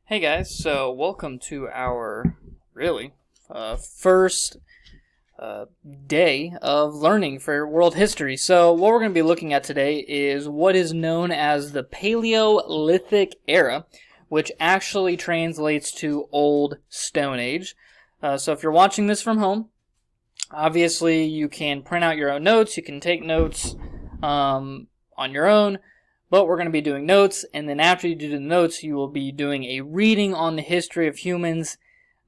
Hey guys, so welcome to our first day of learning for world history. So what we're going to be looking at today is what is known as the Paleolithic Era, which actually translates to Old Stone Age. So if you're watching this from home, obviously you can print out your own notes, you can take notes on your own. But we're going to be doing notes, and then after you do the notes, you will be doing a reading on the history of humans.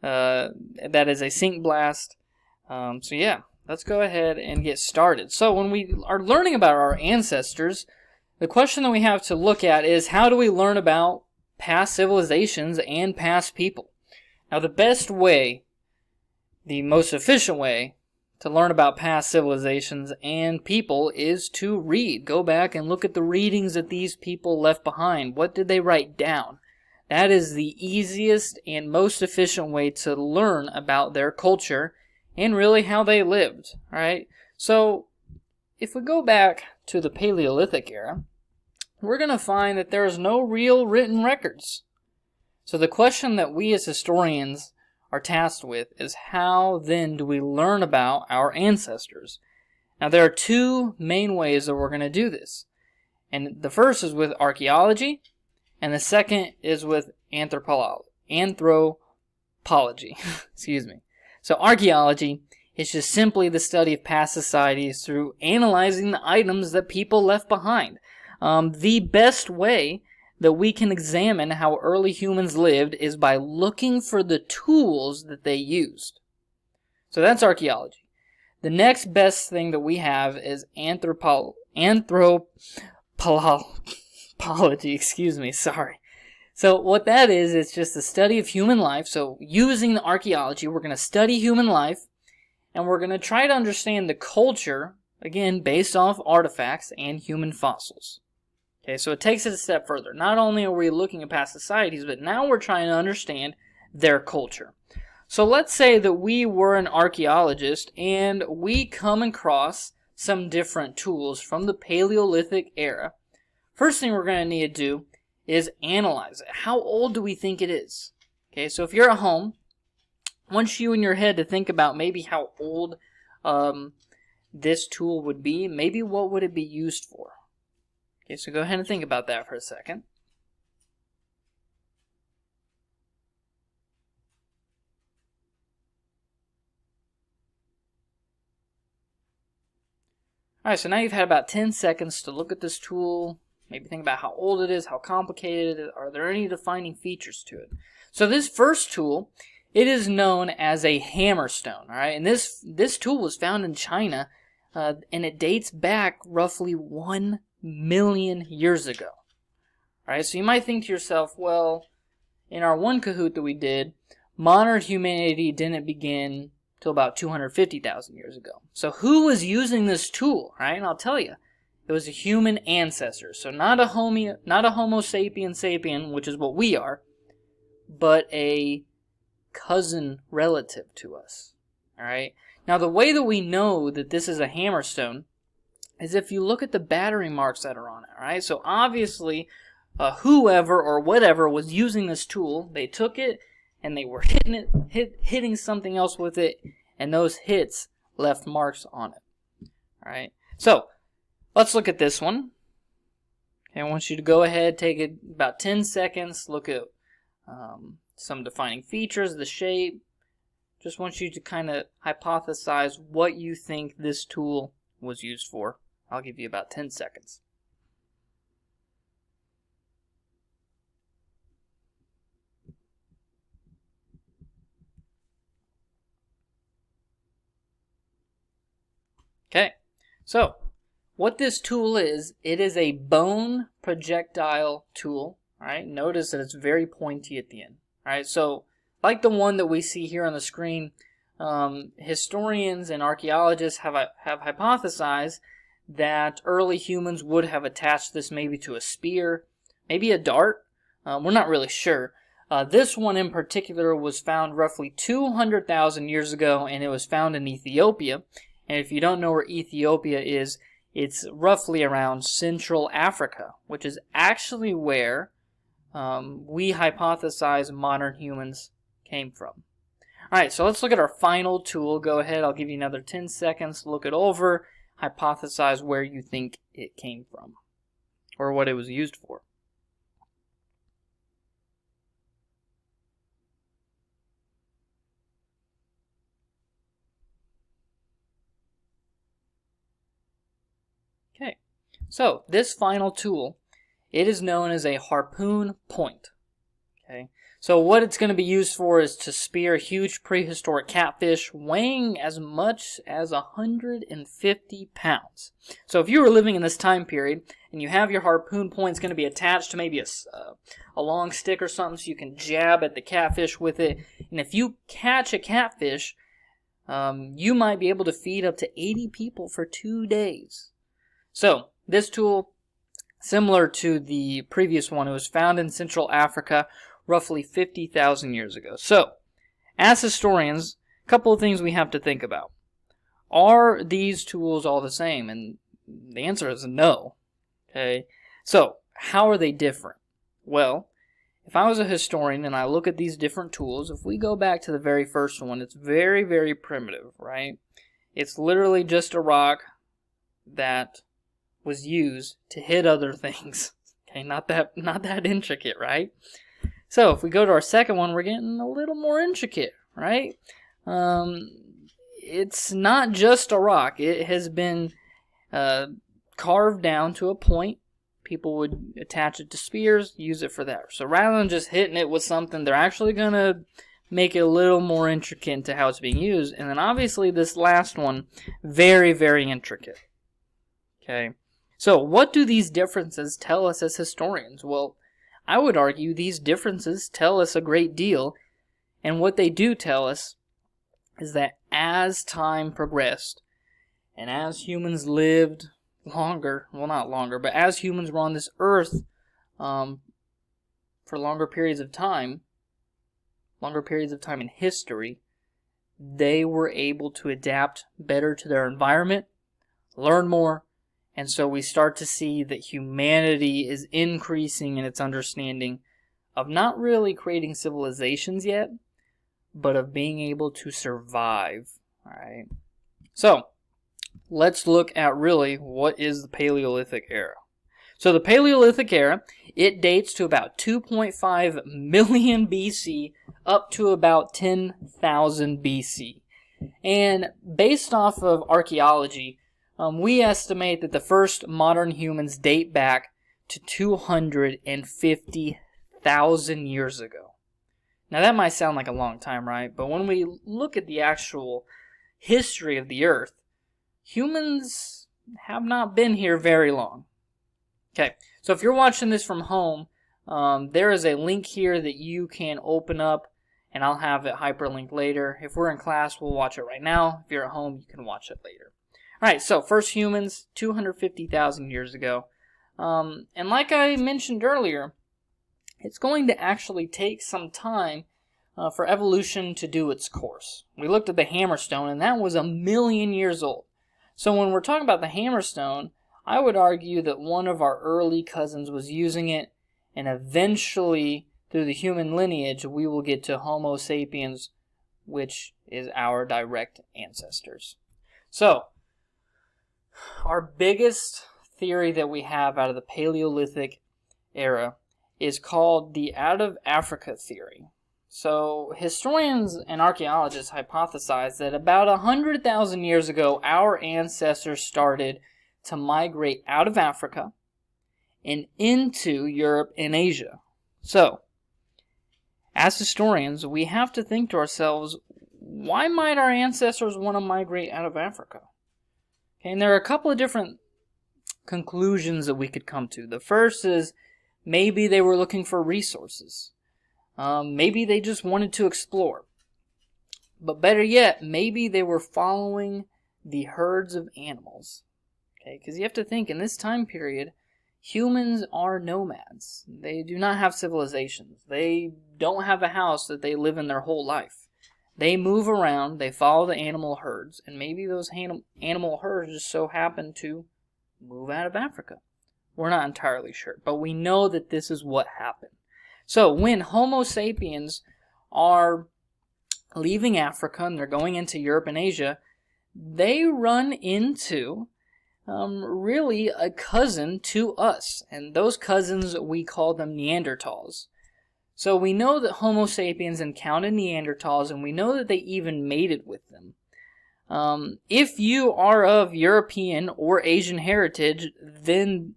That is a sync blast. So yeah, let's go ahead and get started. So when we are learning about our ancestors, the question that we have to look at is how do we learn about past civilizations and past people? Now the best way, the most efficient way, to learn about past civilizations and people is to read. Go back and look at the readings that these people left behind. What did they write down? That is the easiest and most efficient way to learn about their culture and really how they lived. All right? So if we go back to the Paleolithic era, we're going to find that there's no real written records. So the question that we as historians are tasked with is how then do we learn about our ancestors? Now there are two main ways that we're going to do this. And the first is with archaeology, and the second is with anthropology. Excuse me. So archaeology is just simply the study of past societies through analyzing the items that people left behind. The best way that we can examine how early humans lived is by looking for the tools that they used. So that's archaeology. The next best thing that we have is anthropology. So what that is, it's just the study of human life. So using the archaeology, we're going to study human life, and we're going to try to understand the culture, again, based off artifacts and human fossils. Okay, so it takes it a step further. Not only are we looking at past societies, but now we're trying to understand their culture. So let's say that we were an archaeologist and we come across some different tools from the Paleolithic era. First thing we're going to need to do is analyze it. How old do we think it is? Okay, so if you're at home, I want you in your head to think about maybe how old this tool would be. Maybe what would it be used for? Okay, so go ahead and think about that for a second. Alright, so now you've had about 10 seconds to look at this tool, maybe think about how old it is, how complicated it is, are there any defining features to it. So this first tool, it is known as a hammerstone, alright, and this tool was found in China, and it dates back roughly 1 million years ago. Alright, so you might think to yourself, well, in our one Kahoot that we did, modern humanity didn't begin till about 250,000 years ago. So who was using this tool, right? And I'll tell you, it was a human ancestor. So not a Homo sapien sapien, which is what we are, but a cousin relative to us. Alright? Now the way that we know that this is a hammerstone is if you look at the battery marks that are on it, right? So obviously, whoever or whatever was using this tool, they took it and they were hitting something else with it, and those hits left marks on it. All right. So let's look at this one. Okay, I want you to go ahead, take it about 10 seconds, look at some defining features, the shape. Just want you to kind of hypothesize what you think this tool was used for. I'll give you about 10 seconds. Okay, so what this tool is, it is a bone projectile tool. All right, notice that it's very pointy at the end. All right, so like the one that we see here on the screen, historians and archaeologists have hypothesized that early humans would have attached this maybe to a spear, maybe a dart. We're not really sure. This one in particular was found roughly 200,000 years ago, and it was found in Ethiopia. And if you don't know where Ethiopia is, it's roughly around Central Africa, which is actually where we hypothesize modern humans came from. Alright, so let's look at our final tool. Go ahead, I'll give you another 10 seconds to look it over, hypothesize where you think it came from, or what it was used for. Okay, so this final tool, it is known as a harpoon point. Okay, so what it's going to be used for is to spear a huge prehistoric catfish weighing as much as 150 pounds. So if you were living in this time period and you have your harpoon point, it's going to be attached to maybe a long stick or something so you can jab at the catfish with it. And if you catch a catfish, you might be able to feed up to 80 people for 2 days. So this tool, similar to the previous one, it was found in Central Africa roughly 50,000 years ago. So, as historians, a couple of things we have to think about. Are these tools all the same? And the answer is no. Okay. So, how are they different? Well, if I was a historian and I look at these different tools, if we go back to the very first one, it's very, very primitive, right? It's literally just a rock that was used to hit other things. Okay, not that intricate, right? So if we go to our second one, we're getting a little more intricate, right? It's not just a rock. It has been carved down to a point. People would attach it to spears, use it for that. So rather than just hitting it with something, they're actually going to make it a little more intricate into how it's being used. And then obviously this last one, very, very intricate. Okay. So what do these differences tell us as historians? Well, I would argue these differences tell us a great deal, and what they do tell us is that as time progressed, and as humans lived longer, well not longer, but as humans were on this earth for longer periods of time in history, they were able to adapt better to their environment, learn more, and so we start to see that humanity is increasing in its understanding of not really creating civilizations yet, but of being able to survive. All right. So, let's look at really what is the Paleolithic era. So the Paleolithic era, it dates to about 2.5 million BC up to about 10,000 BC. And based off of archaeology, we estimate that the first modern humans date back to 250,000 years ago. Now that might sound like a long time, right? But when we look at the actual history of the earth, humans have not been here very long. Okay, so if you're watching this from home, there is a link here that you can open up, and I'll have it hyperlinked later. If we're in class, we'll watch it right now. If you're at home, you can watch it later. Alright, so first humans, 250,000 years ago. And like I mentioned earlier, it's going to actually take some time for evolution to do its course. We looked at the hammerstone, and that was 1 million years old. So when we're talking about the hammerstone, I would argue that one of our early cousins was using it, and eventually, through the human lineage, we will get to Homo sapiens, which is our direct ancestors. So, our biggest theory that we have out of the Paleolithic era is called the out of Africa theory. So historians and archaeologists hypothesize that about 100,000 years ago, our ancestors started to migrate out of Africa and into Europe and Asia. So, as historians, we have to think to ourselves, why might our ancestors want to migrate out of Africa? Okay, and there are a couple of different conclusions that we could come to. The first is maybe they were looking for resources. Maybe they just wanted to explore. But better yet, maybe they were following the herds of animals. Okay, because you have to think, in this time period, humans are nomads. They do not have civilizations. They don't have a house that they live in their whole life. They move around, they follow the animal herds, and maybe those animal herds just so happen to move out of Africa. We're not entirely sure, but we know that this is what happened. So when Homo sapiens are leaving Africa and they're going into Europe and Asia, they run into really a cousin to us. And those cousins, we call them Neanderthals. So we know that Homo sapiens encountered Neanderthals, and we know that they even mated with them. If you are of European or Asian heritage, then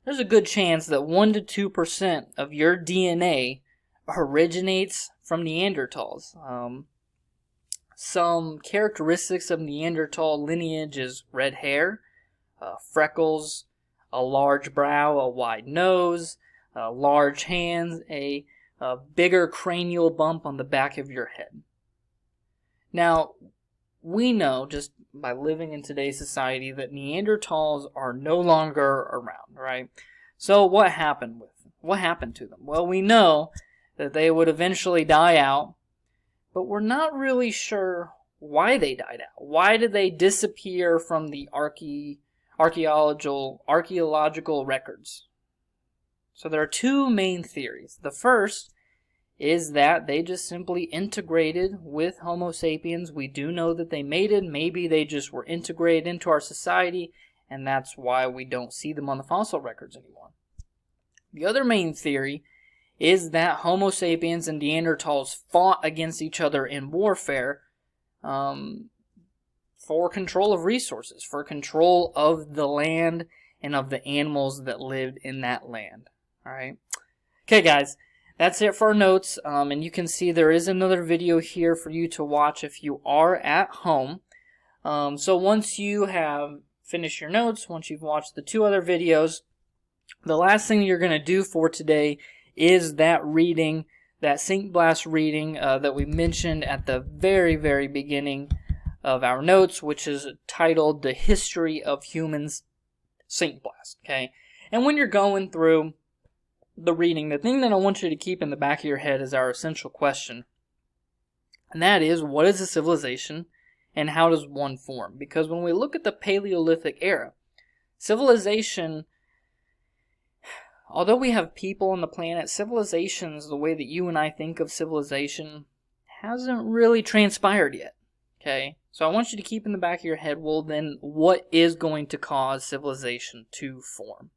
there's a good chance that 1 to 2% of your DNA originates from Neanderthals. Some characteristics of Neanderthal lineage is red hair, freckles, a large brow, a wide nose, large hands, a bigger cranial bump on the back of your head. Now, we know just by living in today's society that Neanderthals are no longer around, right? So what happened to them? Well, we know that they would eventually die out, but we're not really sure why they died out. Why did they disappear from the archaeological records? So there are two main theories. The first is that they just simply integrated with Homo sapiens. We do know that they mated. Maybe they just were integrated into our society, and that's why we don't see them on the fossil records anymore. The other main theory is that Homo sapiens and Neanderthals fought against each other in warfare for control of resources, for control of the land and of the animals that lived in that land. All right. Okay, guys. That's it for our notes, and you can see there is another video here for you to watch if you are at home. So once you have finished your notes, once you've watched the 2 other videos, the last thing you're going to do for today is that reading, that St. Blast reading that we mentioned at the very, very beginning of our notes, which is titled The History of Humans, St. Blast. Okay, and when you're going through the reading, the thing that I want you to keep in the back of your head is our essential question. And that is, what is a civilization and how does one form? Because when we look at the Paleolithic era, civilization, although we have people on the planet, civilizations, the way that you and I think of civilization, hasn't really transpired yet. Okay? So I want you to keep in the back of your head, well then, what is going to cause civilization to form?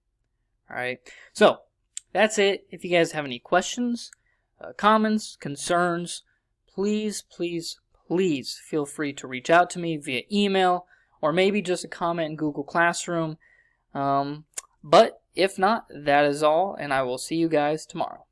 Alright? So, that's it. If you guys have any questions, comments, concerns, please feel free to reach out to me via email or maybe just a comment in Google Classroom. But if not, that is all, and I will see you guys tomorrow.